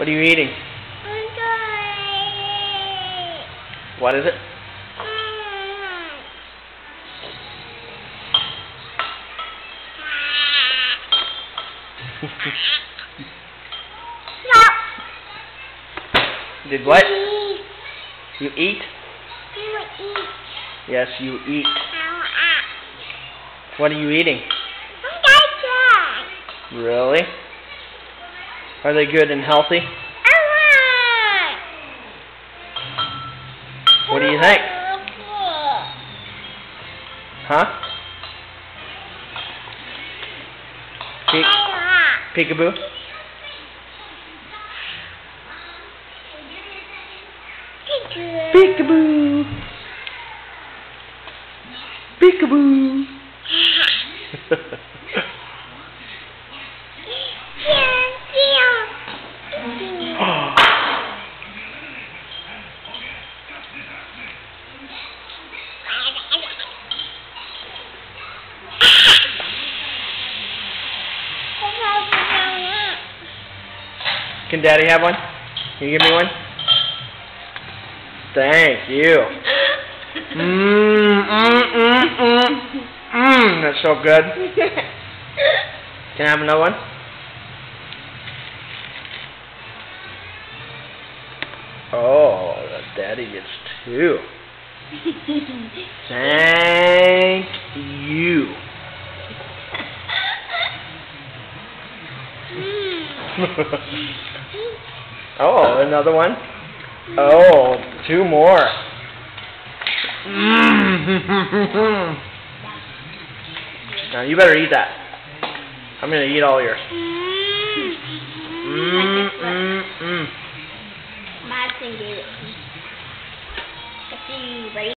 What are you eating? What is it? Did what? You eat? Yes, you eat. What are you eating? Really? Are they good and healthy? What do you think? Huh? Peekaboo? Peekaboo! Peekaboo! Can Daddy have one? Can you give me one? Thank you. That's so good. Can I have another one? Oh, Daddy gets two. Thank you. Oh, another one? Oh, two more. Now you better eat that. I'm gonna eat all yours. Madison gave it to me.